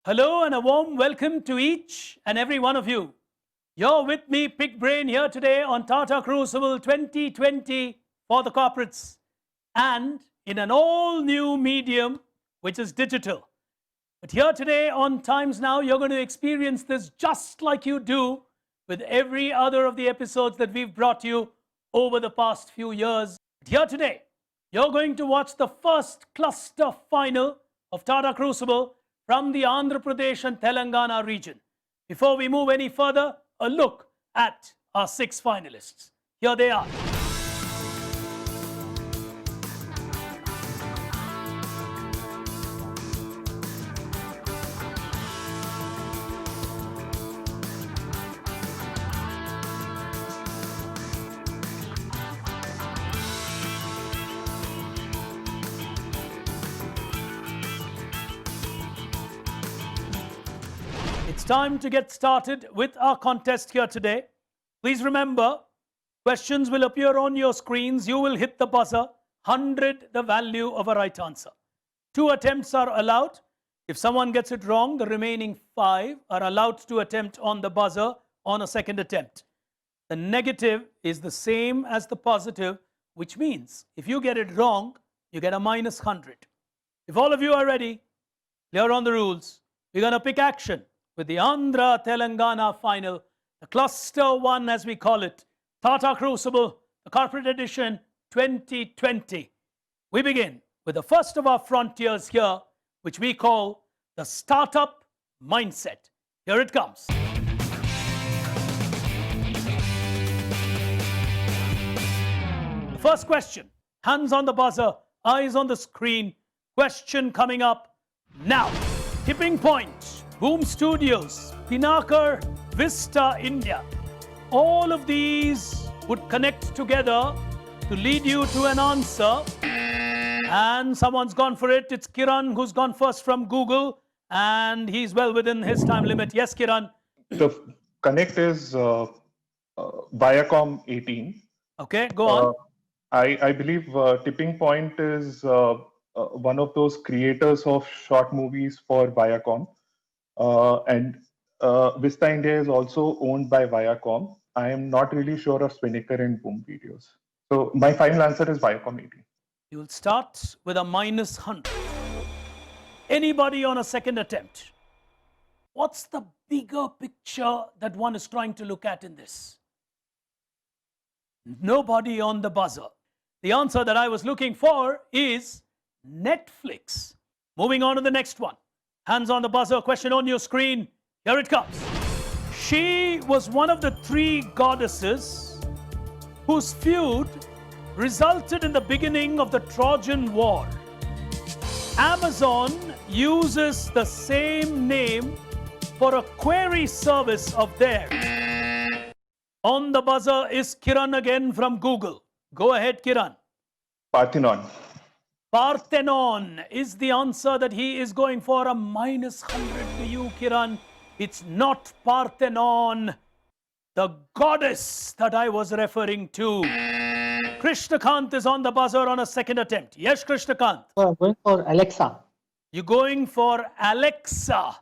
Hello and a warm welcome to each and every one of you. You're with me, Pig Brain, here today on Tata Crucible 2020 for the corporates and in an all-new medium, which is digital. But here today on Times Now, you're going to experience this just like you do with every other of the episodes that we've brought you over the past few years. But here today, you're going to watch the first cluster final of Tata Crucible from the Andhra Pradesh and Telangana region. Before we move any further, a look at our 6 finalists. Here they are. It's time to get started with our contest here today. Please remember, questions will appear on your screens. You will hit the buzzer, 100 the value of a right answer. 2 attempts are allowed. If someone gets it wrong, the remaining 5 are allowed to attempt on the buzzer on a second attempt. The negative is the same as the positive, which means if you get it wrong, you get a minus 100. If all of you are ready, clear on the rules, we're going to pick action with the Andhra-Telangana final, the Cluster 1 as we call it, Tata Crucible, the Corporate Edition 2020. We begin with the first of our frontiers here, which we call the Startup Mindset. Here it comes. The first question, hands on the buzzer, eyes on the screen, question coming up now. Tipping Point, Boom Studios, Pinnaker, Vista, India. All of these would connect together to lead you to an answer. And someone's gone for it. It's Kiran who's gone first from Google. And he's well within his time limit. Yes, Kiran? The connect is Viacom 18. Okay, go on. I believe Tipping Point is one of those creators of short movies for Viacom. And Vista India is also owned by Viacom. I am not really sure of Spinnaker and Boom Videos. So my final answer is Viacom 18. You will start with a minus 100. Anybody on a second attempt? What's the bigger picture that one is trying to look at in this? Nobody on the buzzer. The answer that I was looking for is Netflix. Moving on to the next one. Hands on the buzzer, question on your screen. Here it comes. She was one of the 3 goddesses whose feud resulted in the beginning of the Trojan War. Amazon uses the same name for a query service of theirs. On the buzzer is Kiran again from Google. Go ahead, Kiran. Parthenon. Parthenon is the answer that he is going for. A minus 100 to you, Kiran. It's not Parthenon, the goddess that I was referring to. Krishnakant is on the buzzer on a second attempt. Yes, Krishnakant? I'm going for Alexa. You're going for Alexa.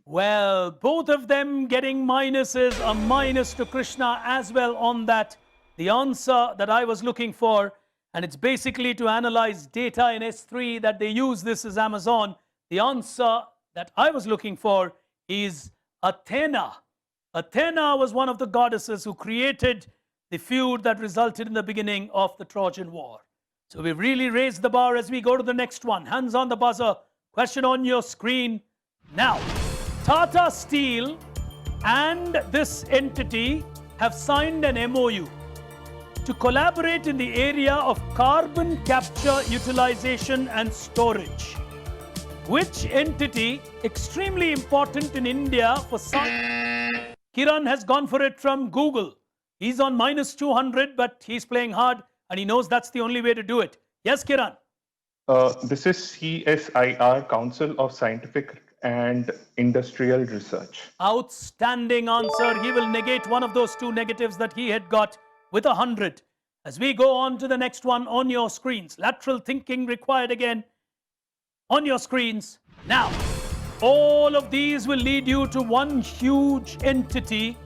Well, both of them getting minuses, a minus to Krishna as well on that. The answer that I was looking for, and it's basically to analyze data in S3 that they use this as Amazon. The answer that I was looking for is Athena. Athena was one of the goddesses who created the feud that resulted in the beginning of the Trojan War. So we've really raised the bar as we go to the next one. Hands on the buzzer. Question on your screen now. Tata Steel and this entity have signed an MOU to collaborate in the area of carbon capture, utilization and storage. Which entity, extremely important in India for science? Kiran has gone for it from Google. He's on minus 200, but he's playing hard and he knows that's the only way to do it. Yes, Kiran? This is CSIR, Council of Scientific and Industrial Research. Outstanding answer. He will negate one of those two negatives that he had got with 100. As we go on to the next one on your screens, lateral thinking required again on your screens. Now, all of these will lead you to one huge entity.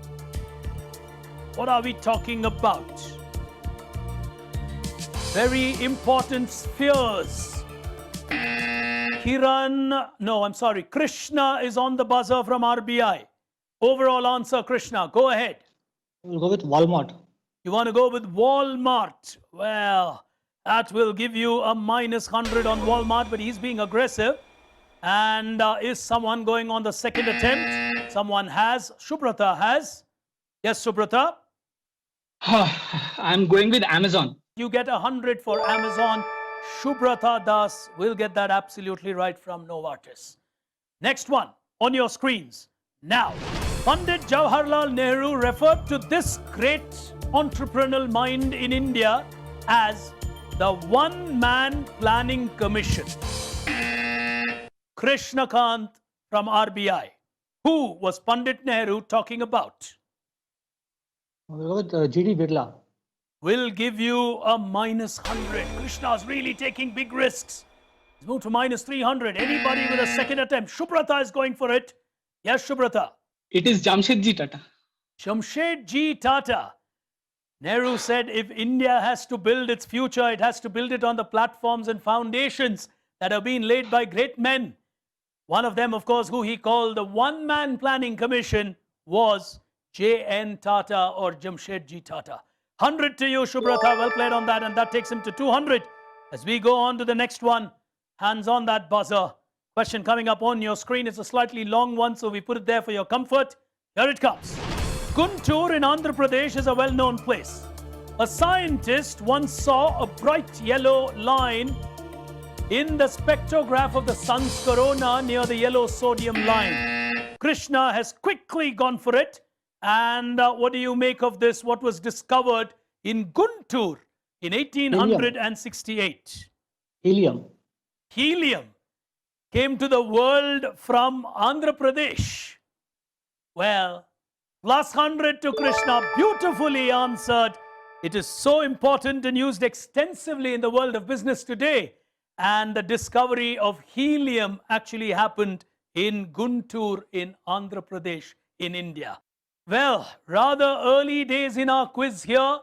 What are we talking about? Very important spheres. Krishna is on the buzzer from RBI. Overall answer, Krishna. Go ahead. We'll go with Walmart. You want to go with Walmart? Well, that will give you a minus 100 on Walmart, but he's being aggressive. And is someone going on the second attempt? Someone has. Shubrata has. Yes, Shubrata? I'm going with Amazon. You get 100 for Amazon. Shubrata Das will get that absolutely right from Novartis. Next one on your screens. Now, Pandit Jawaharlal Nehru referred to this great entrepreneurial mind in India as the One-Man Planning Commission. Krishnakant from RBI. Who was Pandit Nehru talking about? We'll go with G.D. Birla. Will give you a minus 100. Krishna's really taking big risks. He's moved to minus 300. Anybody with a second attempt? Shubrata is going for it. Yes, Shubrata. It is Jamshedji Tata. Jamshedji Tata. Nehru said if India has to build its future, it has to build it on the platforms and foundations that have been laid by great men. One of them, of course, who he called the One-Man Planning Commission was J.N. Tata or Jamshedji Tata. 100 to you, Shubrata. Well played on that, and that takes him to 200. As we go on to the next one, hands on that buzzer. Question coming up on your screen. It's a slightly long one, so we put it there for your comfort. Here it comes. Guntur in Andhra Pradesh is a well-known place. A scientist once saw a bright yellow line in the spectrograph of the sun's corona near the yellow sodium line. Krishna has quickly gone for it. And what do you make of this? What was discovered in Guntur in 1868? Helium. Helium came to the world from Andhra Pradesh. Well, plus 100 to Krishna. Beautifully answered. It is so important and used extensively in the world of business today. And the discovery of helium actually happened in Guntur in Andhra Pradesh in India. Well, rather early days in our quiz here,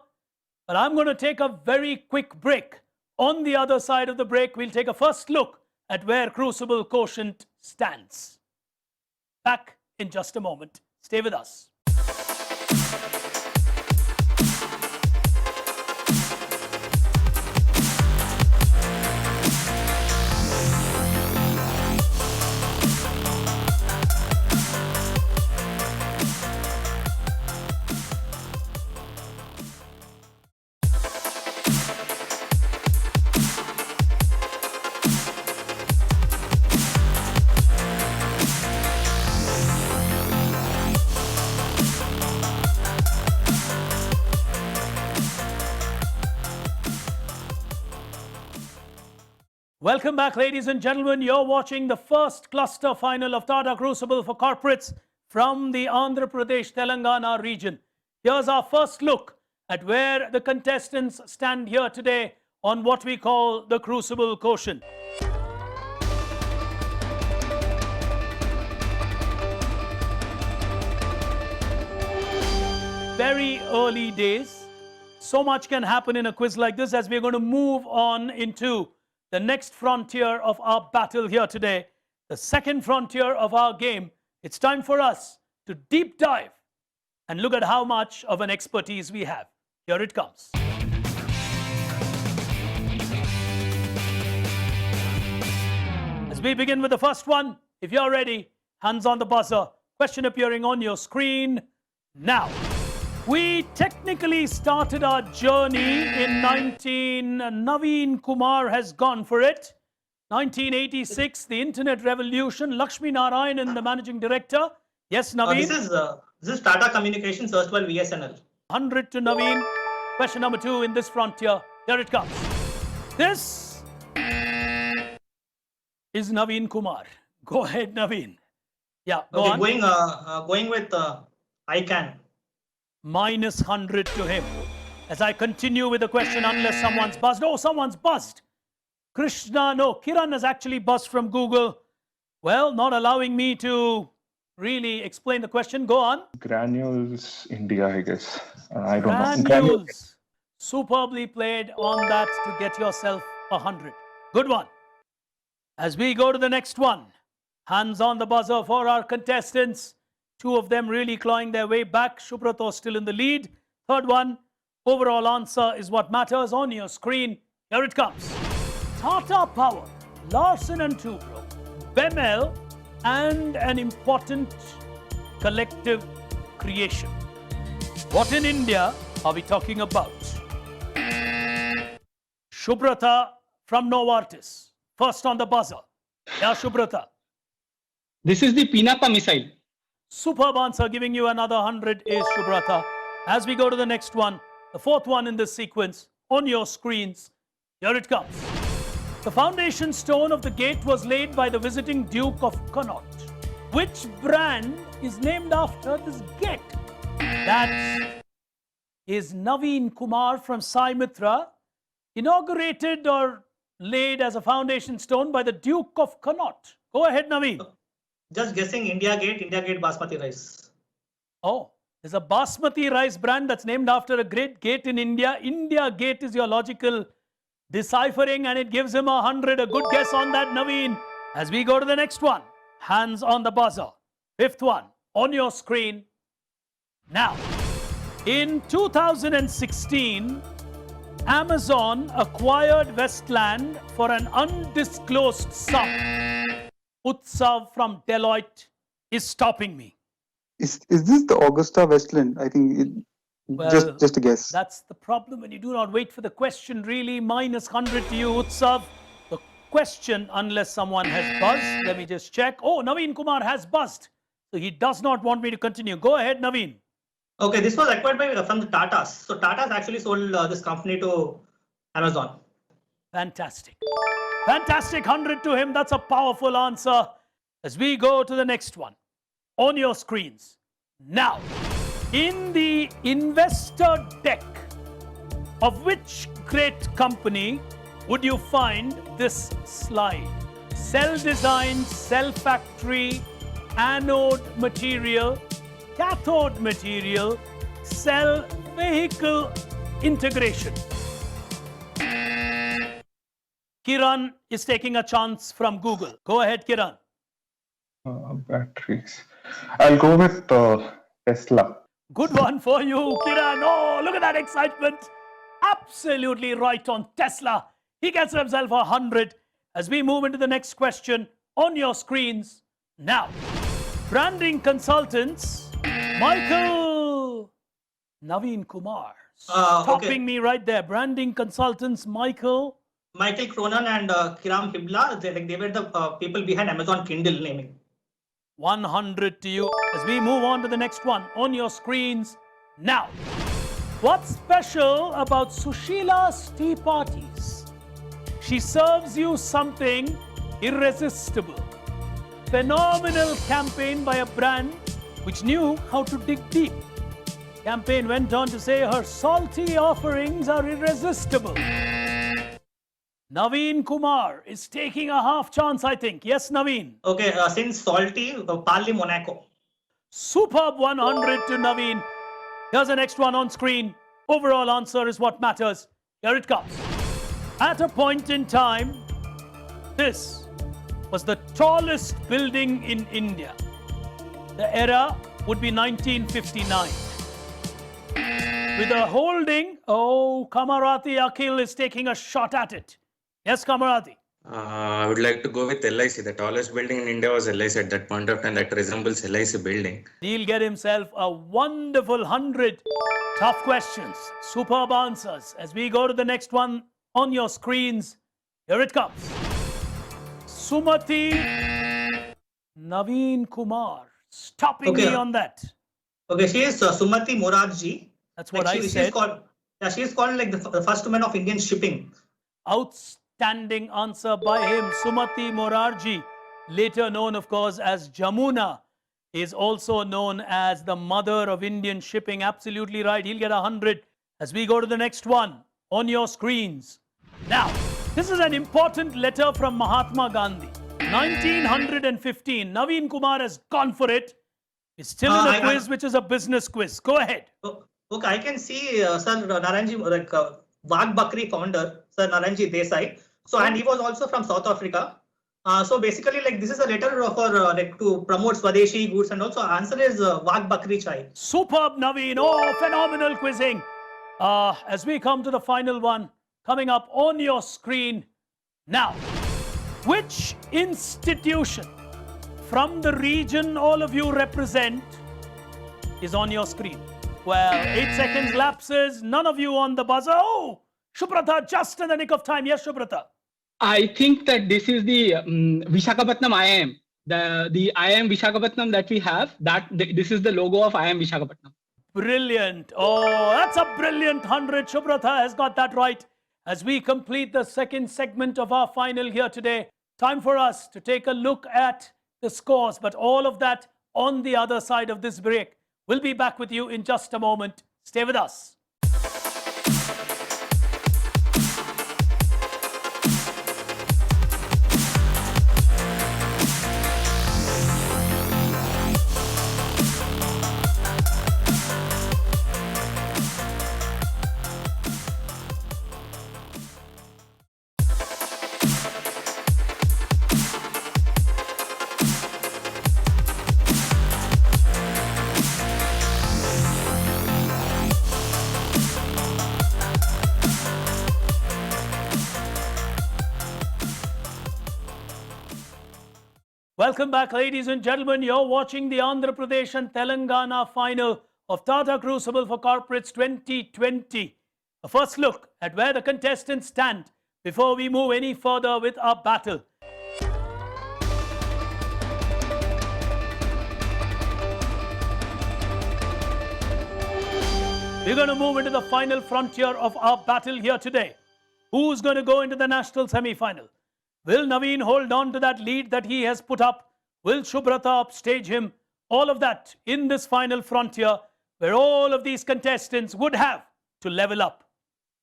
but I'm going to take a very quick break. On the other side of the break, we'll take a first look at where Crucible Quotient stands. Back in just a moment. Stay with us. Welcome back, ladies and gentlemen. You're watching the first cluster final of Tata Crucible for corporates from the Andhra Pradesh, Telangana region. Here's our first look at where the contestants stand here today on what we call the Crucible Quotient. Very early days. So much can happen in a quiz like this as we're going to move on into the next frontier of our battle here today, the second frontier of our game. It's time for us to deep dive and look at how much of an expertise we have. Here it comes. As we begin with the first one, if you're ready, hands on the buzzer. Question appearing on your screen now. We technically started our journey in Naveen Kumar has gone for it. 1986, the internet revolution. Lakshmi Narayanan, the managing director. Yes, Naveen? This is Tata Communications, erstwhile VSNL. 100 to Naveen. Question number 2 in this frontier. Here it comes. This is Naveen Kumar. Go ahead, Naveen. Yeah, go on. Going with ICANN. Minus 100 to him. As I continue with the question, unless someone's buzzed. Oh, someone's buzzed. Krishna, no, Kiran has actually buzzed from Google. Well, not allowing me to really explain the question. Go on. Granules India, I guess. I don't know. Granules. Superbly played on that to get yourself 100. Good one. As we go to the next one, hands on the buzzer for our contestants. 2 of them really clawing their way back. Subrato still in the lead. Third one, overall answer is what matters on your screen. Here it comes. Tata Power, Larsen and Toubro, Bemel, and an important collective creation. What in India are we talking about? Shubrata from Novartis, first on the buzzer. Yeah, Shubrata. This is the Pinapa missile. Superb answer, giving you another 100 is Shubrata. As we go to the next one, the 4th one in this sequence, on your screens, here it comes. The foundation stone of the gate was laid by the visiting Duke of Connaught. Which brand is named after this gate? That is Naveen Kumar from Sai Mitra, inaugurated or laid as a foundation stone by the Duke of Connaught. Go ahead, Naveen. Just guessing India Gate Basmati rice. Oh, there's a Basmati rice brand that's named after a great gate in India. India Gate is your logical deciphering, and it gives him 100. A good guess on that, Naveen. As we go to the next one, hands on the buzzer. 5th one on your screen now. In 2016, Amazon acquired Westland for an undisclosed sum. Utsav from Deloitte is stopping me. Is this the Augusta Westland? I think just a guess. That's the problem when you do not wait for the question, really. Minus 100 to you, Utsav. The question, unless someone has buzzed. Let me just check. Oh, Naveen Kumar has buzzed. So he does not want me to continue. Go ahead, Naveen. Okay, this was acquired from the Tatas. So Tatas actually sold this company to Amazon. Fantastic. Fantastic, 100 to him. That's a powerful answer. As we go to the next one, on your screens. Now, in the investor deck of which great company would you find this slide? Cell design, cell factory, anode material, cathode material, cell vehicle integration. Kiran is taking a chance from Google. Go ahead, Kiran. Batteries. I'll go with Tesla. Good one for you, Kiran. Oh, look at that excitement. Absolutely right on Tesla. He gets himself 100. As we move into the next question on your screens now. Branding consultants, Michael Naveen Kumar. Stopping me right there. Branding consultants, Michael Cronin and Kiram Hibla, they were the people behind Amazon Kindle naming. 100 to you. As we move on to the next one on your screens now. What's special about Sushila's tea parties? She serves you something irresistible. Phenomenal campaign by a brand which knew how to dig deep. Campaign went on to say her salty offerings are irresistible. Naveen Kumar is taking a half chance, I think. Yes, Naveen. Okay, since salty, Parley Monaco. Superb 100 to Naveen. Here's the next one on screen. Overall answer is what matters. Here it comes. At a point in time, this was the tallest building in India. The era would be 1959. With a holding, oh, Kamarati Akhil is taking a shot at it. Yes, Kamarati. I would like to go with LIC. The tallest building in India was LIC at that point of time. That resembles LIC building. He'll get himself a wonderful 100. Tough questions, superb answers. As we go to the next one on your screens, here it comes. Sumati Naveen Kumar. Stopping me Okay. on that. Okay, she is Sumati Morarji. That's what Like I she said. is called. Yeah, she is called like the first woman of Indian shipping. Outstanding answer by him. Sumati Morarji, later known, of course, as Jamuna, is also known as the mother of Indian shipping. Absolutely right. He'll get 100 as we go to the next one on your screens. Now, this is an important letter from Mahatma Gandhi. 1915. Naveen Kumar has gone for it. It's still in a quiz, which is a business quiz. Go ahead. Okay, I can see Sir Naranji, like Wagh Bakri founder, Sir Naranji Desai. So, and he was also from South Africa. So basically, like this is a letter for like to promote Swadeshi goods, and also answer is Wagh Bakri Chai. Superb, Naveen. Oh, phenomenal quizzing. As we come to the final one, coming up on your screen now. Which institution from the region all of you represent is on your screen? Well, 8 seconds lapses. None of you on the buzzer. Oh, Shubrata, just in the nick of time. Yes, Shubrata. I think that this is the Visakhapatnam IIM. The IIM Visakhapatnam that we have, this is the logo of IIM Visakhapatnam. Brilliant. Oh, that's a brilliant 100. Shubrata has got that right. As we complete the second segment of our final here today, time for us to take a look at the scores. But all of that on the other side of this break. We'll be back with you in just a moment. Stay with us. Welcome back, ladies and gentlemen. You're watching the Andhra Pradesh and Telangana final of Tata Crucible for Corporates 2020. A first look at where the contestants stand before we move any further with our battle. We're going to move into the final frontier of our battle here today. Who's going to go into the national semi-final? Will Naveen hold on to that lead that he has put up? Will Shubrata upstage him? All of that in this final frontier where all of these contestants would have to level up.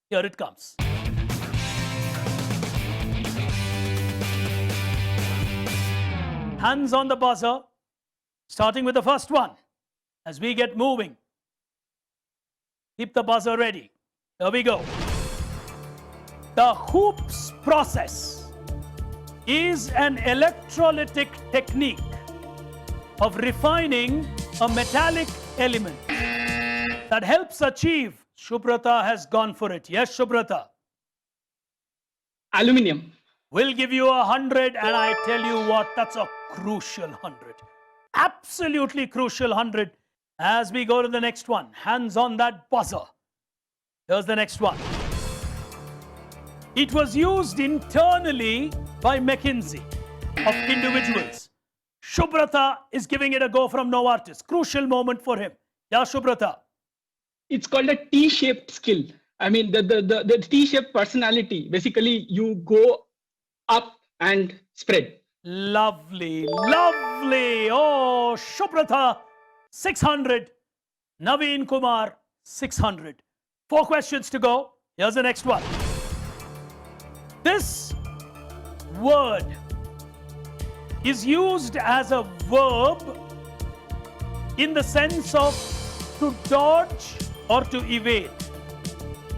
Here it comes. Hands on the buzzer, starting with the first one as we get moving. Keep the buzzer ready. Here we go. The hoops process is an electrolytic technique of refining a metallic element that helps achieve. Shubrata has gone for it. Yes, Shubrata. Aluminium. We'll give you 100, and I tell you what, that's a crucial 100. Absolutely crucial 100. As we go to the next one, hands on that buzzer. Here's the next one. It was used internally by McKinsey of individuals. Shubrata is giving it a go from Novartis. Crucial moment for him. Yeah, Shubrata. It's called a T-shaped skill. I mean, the T-shaped personality. Basically, you go up and spread. Lovely, lovely. Oh, Shubrata, 600. Naveen Kumar, 600. 4 questions to go. Here's the next one. This word is used as a verb in the sense of to dodge or to evade.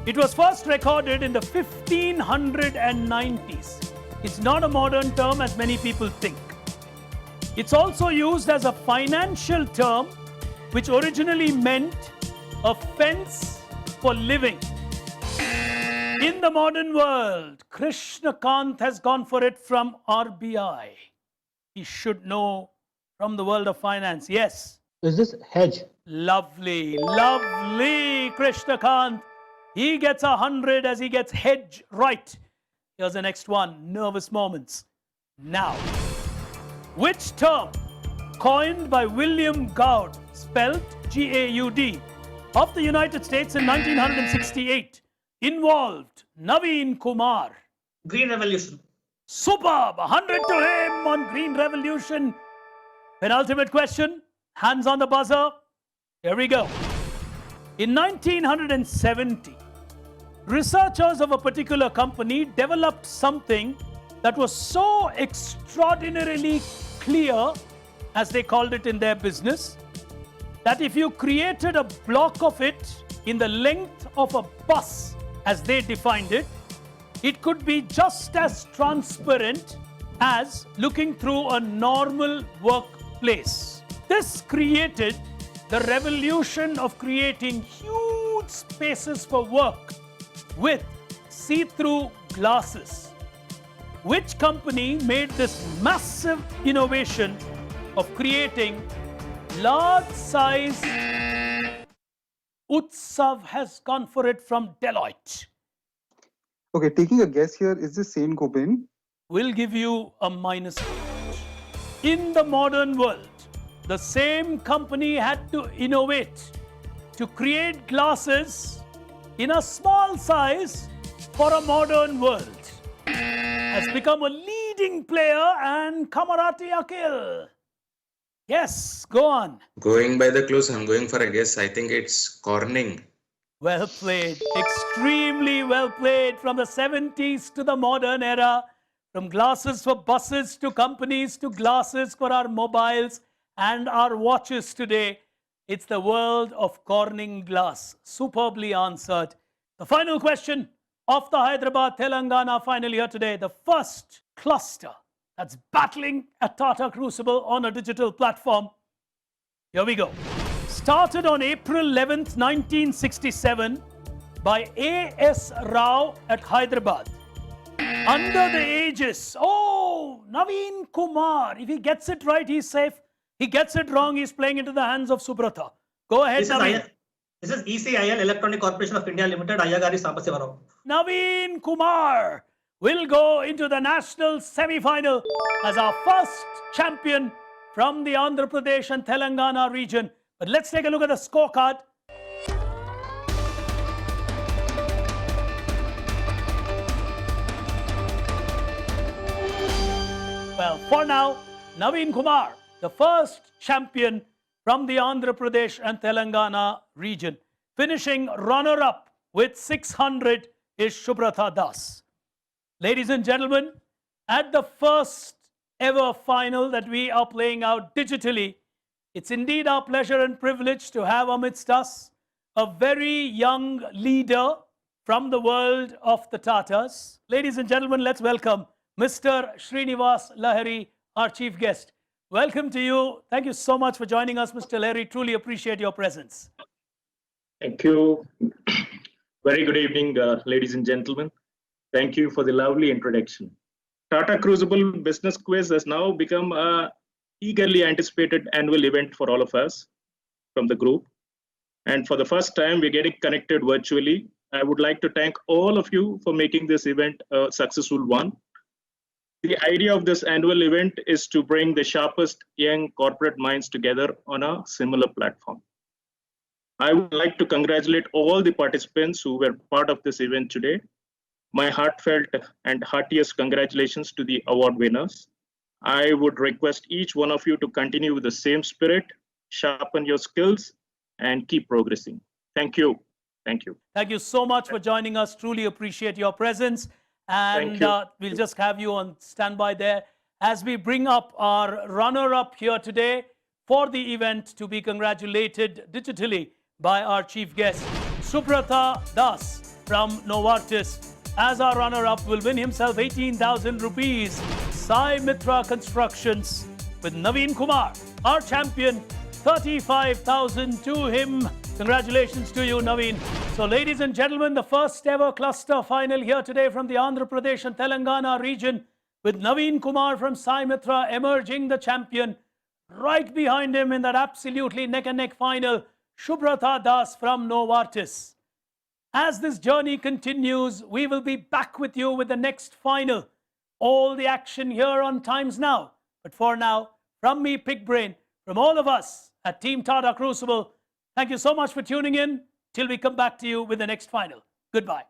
It was first recorded in the 1590s. It's not a modern term as many people think. It's also used as a financial term which originally meant a fence for living. In the modern world, Krishna Kant has gone for it from RBI. He should know from the world of finance. Yes. Is this hedge? Lovely, lovely, Krishna Kant. He gets 100 as he gets hedge right. Here's the next one, nervous moments. Now, which term coined by William Goud, spelled G-A-U-D, of the United States in 1968 involved Naveen Kumar? Green Revolution. Superb, 100 to him on Green Revolution. Penultimate question, hands on the buzzer. Here we go. In 1970, researchers of a particular company developed something that was so extraordinarily clear, as they called it in their business, that if you created a block of it in the length of a bus, as they defined it, it could be just as transparent as looking through a normal workplace. This created the revolution of creating huge spaces for work with see-through glasses. Which company made this massive innovation of creating large size? Utsav has gone for it from Deloitte. Okay, taking a guess here, is this Saint Gobain? Will give you a minus point. In the modern world, the same company had to innovate to create glasses in a small size for a modern world. Has become a leading player and Kamarati Akil. Yes, go on. Going by the clues, I'm going for a guess. I think it's Corning. Well played, extremely well played. From the 70s to the modern era, from glasses for buses to companies to glasses for our mobiles and our watches today. It's the world of Corning glass. Superbly answered. The final question of the Hyderabad Telangana final here today. The first cluster that's battling at Tata Crucible on a digital platform. Here we go. Started on April 11th, 1967 by A.S. Rao at Hyderabad. Under the aegis, Naveen Kumar. If he gets it right, he's safe. He gets it wrong, he's playing into the hands of Subrata. Go ahead, Naveen. This is ECIL, Electronic Corporation of India Limited, Ayagari Sampasivarao. Naveen Kumar will go into the national semi-final as our first champion from the Andhra Pradesh and Telangana region. But let's take a look at the scorecard. Well, for now, Naveen Kumar, the first champion from the Andhra Pradesh and Telangana region. Finishing runner-up with 600 is Subrata Das. Ladies and gentlemen, at the first ever final that we are playing out digitally, it's indeed our pleasure and privilege to have amidst us a very young leader from the world of the Tatas. Ladies and gentlemen, let's welcome Mr. Srinivas Lahiri, our chief guest. Welcome to you. Thank you so much for joining us, Mr. Lahiri. Truly appreciate your presence. Thank you. Very good evening, ladies and gentlemen. Thank you for the lovely introduction. Tata Crucible Business Quiz has now become an eagerly anticipated annual event for all of us from the group. And for the first time, we're getting connected virtually. I would like to thank all of you for making this event a successful one. The idea of this annual event is to bring the sharpest young corporate minds together on a similar platform. I would like to congratulate all the participants who were part of this event today. My heartfelt and heartiest congratulations to the award winners. I would request each one of you to continue with the same spirit, sharpen your skills, and keep progressing. Thank you. Thank you. Thank you so much for joining us. Truly appreciate your presence. And we'll just have you on standby there as we bring up our runner-up here today for the event to be congratulated digitally by our chief guest, Subrata Das from Novartis. As our runner-up will win himself 18,000 rupees. Sai Mitra Constructions with Naveen Kumar, our champion, 35,000 to him. Congratulations to you, Naveen. So, ladies and gentlemen, the first ever cluster final here today from the Andhra Pradesh and Telangana region, with Naveen Kumar from Sai Mitra emerging the champion. Right behind him in that absolutely neck-and-neck final, Shubhrata Das from Novartis. As this journey continues, we will be back with you with the next final. All the action here on Times Now. But for now, from me, Pig Brain, from all of us at Team Tata Crucible, thank you so much for tuning in. Till we come back to you with the next final. Goodbye.